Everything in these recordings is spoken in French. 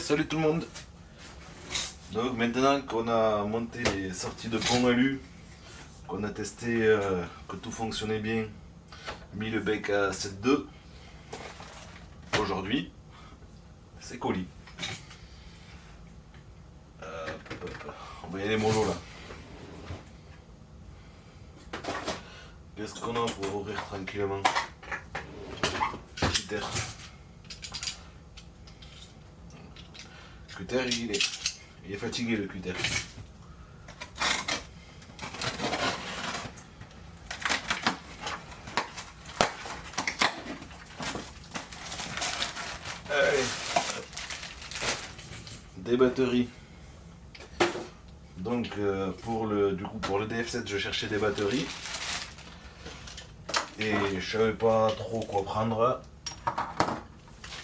Salut tout le monde. Donc maintenant qu'on a monté les sorties de pont alu, qu'on a testé que tout fonctionnait bien, mis le bec à 7.2, aujourd'hui c'est colis. On va y aller mollo là. Qu'est-ce qu'on a pour ouvrir tranquillement? Cutter. Cutter, il est fatigué le cutter. Allez. Des batteries. Donc pour le DF7 je cherchais des batteries et je savais pas trop quoi prendre,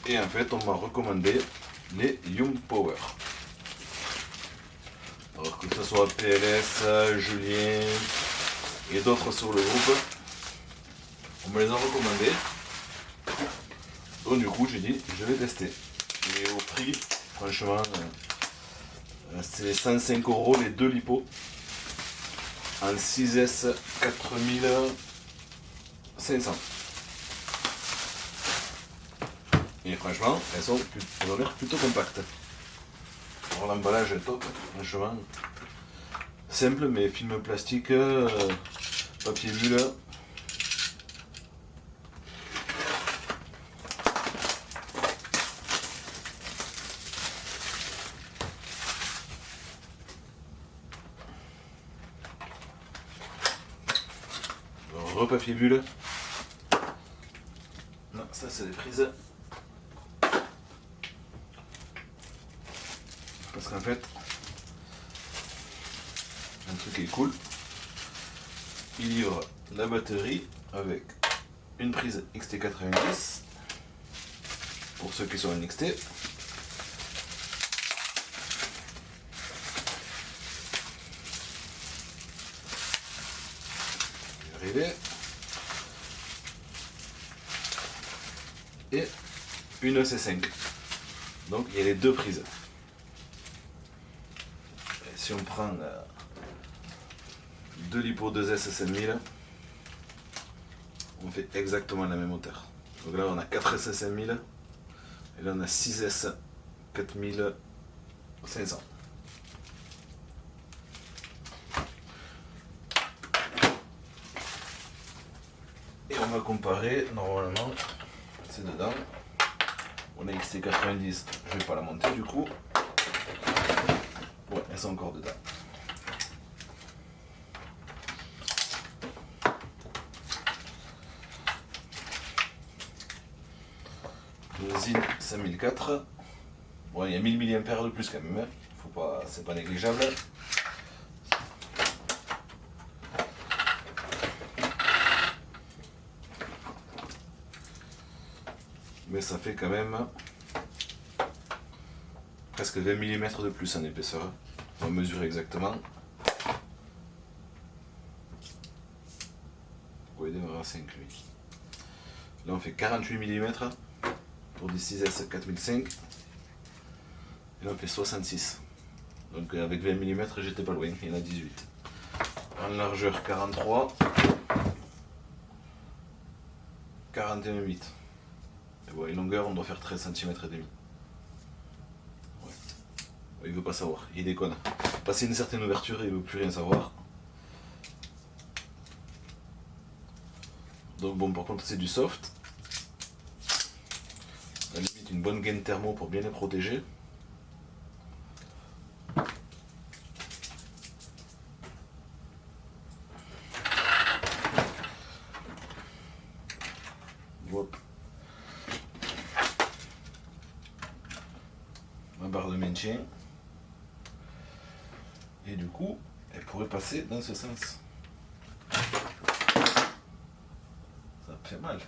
et en fait on m'a recommandé les Young Power. Alors que ce soit PLS, Julien et d'autres sur le groupe, on me les a recommandés. Donc du coup j'ai dit je vais tester. Et au prix, franchement, c'est 105 € les deux lipos en 6S 4500. Et franchement, elles ont l'air plutôt compactes. Alors l'emballage est top, franchement. Simple mais film plastique, papier bulle. Repapier bulle. Non, ça c'est des prises. Parce qu'en fait, un truc qui est cool, il livre la batterie avec une prise XT90 pour ceux qui sont en XT. Et une C5. Donc il y a les deux prises. Et si on prend deux lipo 2S 5000, on fait exactement la même hauteur. Donc là on a 4S 5000 et là on a 6S 4500. Et on va comparer, normalement, c'est dedans. On a XT90, je vais pas la monter du coup. Ouais, elles sont encore dedans. Le ZIN 5004. Bon, il y a 1000 mAh de plus quand même, faut pas, c'est pas négligeable. Mais ça fait quand même presque 20 mm de plus en épaisseur. On va mesurer exactement. Pourquoi il démarre à 5 lui? Là on fait 48 mm pour des 6S 4005. Et là on fait 66. Donc avec 20 mm j'étais pas loin, il y en a 18. En largeur 43. 41,8. Et longueur, on doit faire 13 cm et demi. Ouais. Il veut pas savoir, il déconne. Passer une certaine ouverture, il veut plus rien savoir. Donc bon, par contre c'est du soft. À la limite une bonne gaine thermo pour bien les protéger. Hop. Ma barre de maintien, et du coup elle pourrait passer dans ce sens. Ça me fait mal.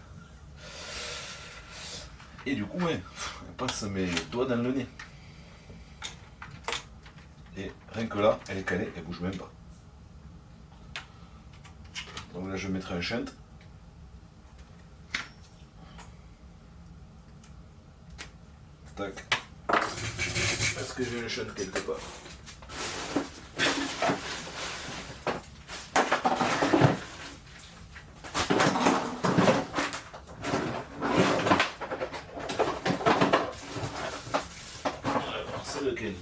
Et du coup ouais, elle passe mes doigts dans le nez. Et rien que là, elle est calée, elle bouge même pas. Donc là je mettrai un shunt. Tac. que j'ai une chaîne quelque part. Alors, c'est lequel?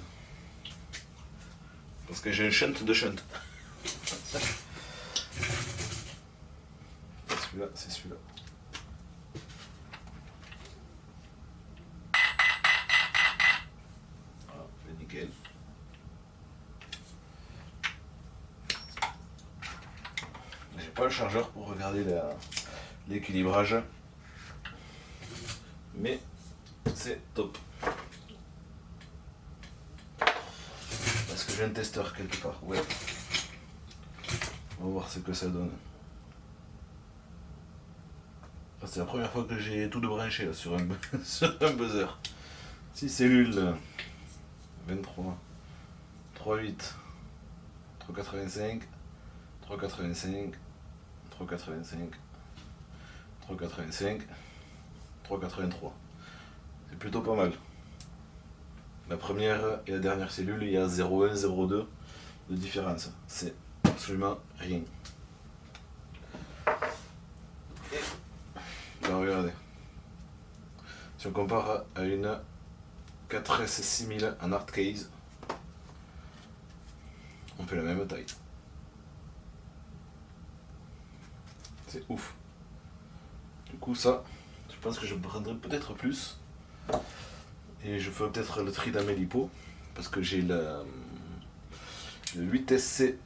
Parce que j'ai une shunt de shunt. Celui-là, c'est celui-là. Voilà, c'est nickel. J'ai pas le chargeur pour regarder l'équilibrage, mais c'est top. Parce que j'ai un testeur quelque part. Ouais. On va voir ce que ça donne. C'est la première fois que j'ai tout de branché là, sur un buzzer. 6 cellules, 23, 3,8, 3,85, 3,85, 3,85, 3,85, 3,83. C'est plutôt pas mal. La première et la dernière cellule, il y a 0,1, 0,2 de différence. C'est absolument rien. Alors regardez, si on compare à une 4S6000 en hard case, on fait la même taille. C'est ouf. Du coup ça, je pense que je prendrai peut-être plus. Et je ferai peut-être le tri dans mes lipos, parce que j'ai le 8SC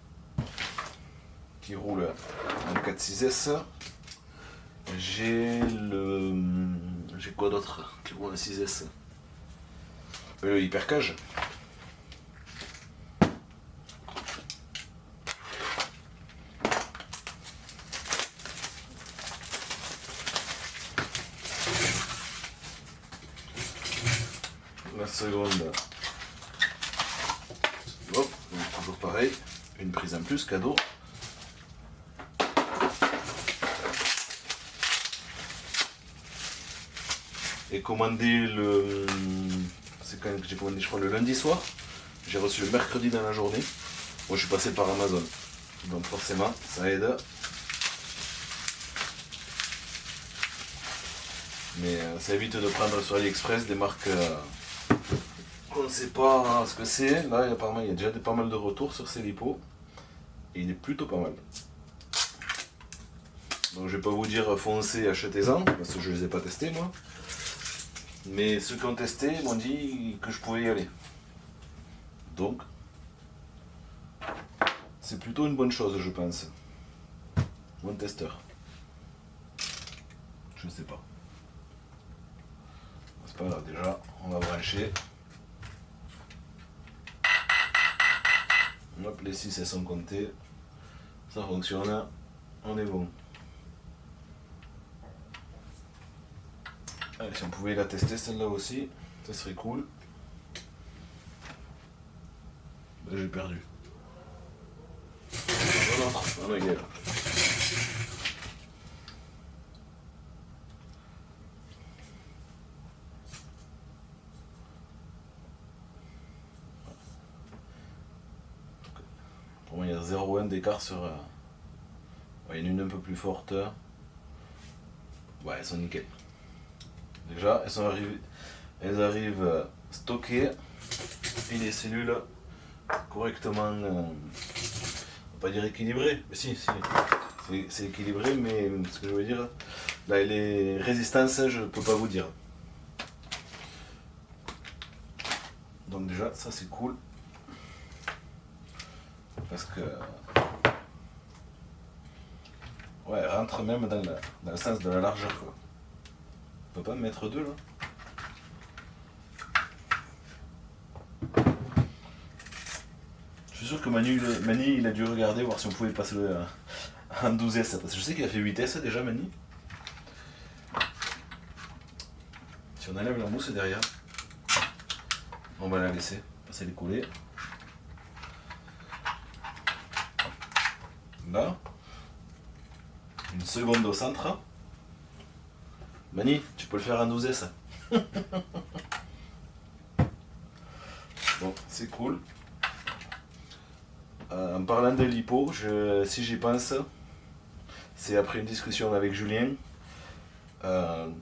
qui roule en 4.6S. J'ai quoi d'autre qui roule en 6S? Le Hypercage. La seconde. Hop, donc toujours pareil. Une prise en plus, cadeau. Et commandé le... C'est quand même que j'ai commandé, je crois, le lundi soir. J'ai reçu le mercredi dans la journée. Moi, je suis passé par Amazon. Donc forcément, ça aide. Mais ça évite de prendre sur AliExpress des marques qu'on ne sait pas ce que c'est. Là, apparemment, il y a déjà pas mal de retours sur ces lipos. Et il est plutôt pas mal. Donc je vais pas vous dire foncez, achetez-en, parce que je les ai pas testés moi. Mais ceux qui ont testé m'ont dit que je pouvais y aller. Donc, c'est plutôt une bonne chose, je pense. Bon testeur. Je sais pas. C'est pas grave, déjà, on va brancher. Hop, les 6 elles sont comptées. Ça fonctionne. On est bon. Allez, si on pouvait la tester celle-là aussi, ça serait cool. Là j'ai perdu. Ah non, il est là. Pour moi il y a 0,1 d'écart sur... Ouais, il y en a une un peu plus forte. Ouais, elles sont nickel. Déjà, elles arrivent stockées et les cellules correctement, on va pas dire équilibrées, mais si, c'est équilibré, mais ce que je veux dire, là les résistances, je peux pas vous dire. Donc déjà, ça c'est cool, parce que ouais, elle rentre même dans le sens de la largeur quoi. On peut pas mettre deux là. Je suis sûr que Mani il a dû regarder voir si on pouvait passer en 12S, parce que je sais qu'il a fait 8S déjà Mani. Si on enlève la mousse derrière, on va la laisser passer les coller. Là, une seconde au centre. Mani, tu peux le faire en 12S. Bon, c'est cool. En parlant de lipo, si j'y pense, c'est après une discussion avec Julien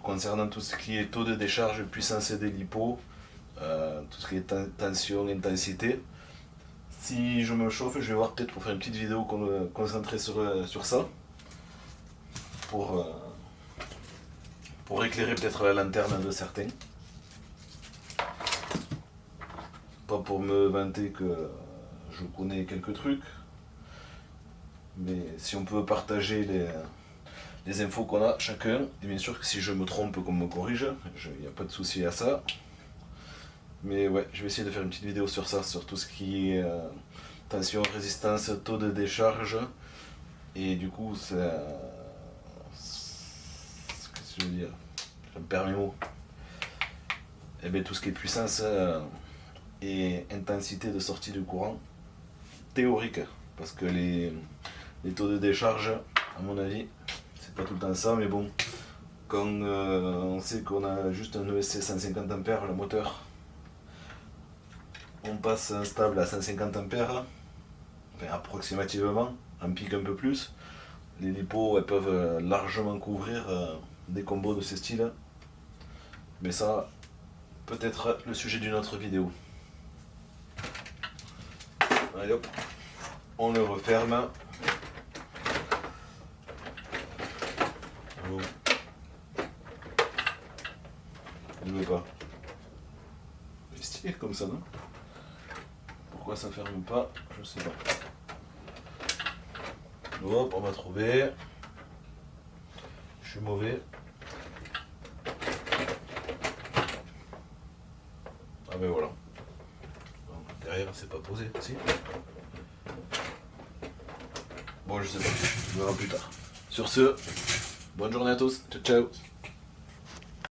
concernant tout ce qui est taux de décharge, puissance des lipos, tout ce qui est tension, intensité. Si je me chauffe, je vais voir peut-être pour faire une petite vidéo concentrée sur ça. Pour éclairer peut-être la lanterne de certains. Pas pour me vanter que je connais quelques trucs, mais si on peut partager les infos qu'on a chacun, et bien sûr que si je me trompe qu'on me corrige, il n'y a pas de souci à ça. Mais ouais, je vais essayer de faire une petite vidéo sur ça, sur tout ce qui est tension, résistance, taux de décharge, et du coup ce que je veux dire, je me perds mes mots. Et bien tout ce qui est puissance et intensité de sortie de courant théorique, parce que les taux de décharge, à mon avis, c'est pas tout le temps ça, mais bon, quand on sait qu'on a juste un ESC 150 A, le moteur, on passe un stable à 150 A, enfin approximativement, un pic un peu plus, les lipos elles peuvent largement couvrir des combos de ce style, mais ça, peut-être le sujet d'une autre vidéo. Allez hop, on le referme. Oh. Il ne veut pas. C'est stylé comme ça, non? Pourquoi ça ferme pas? Je sais pas. Hop, on va trouver. Je suis mauvais. Ah ben voilà. Derrière, c'est pas posé, si. Bon, je sais pas, on verra plus tard. Sur ce, bonne journée à tous, ciao ciao.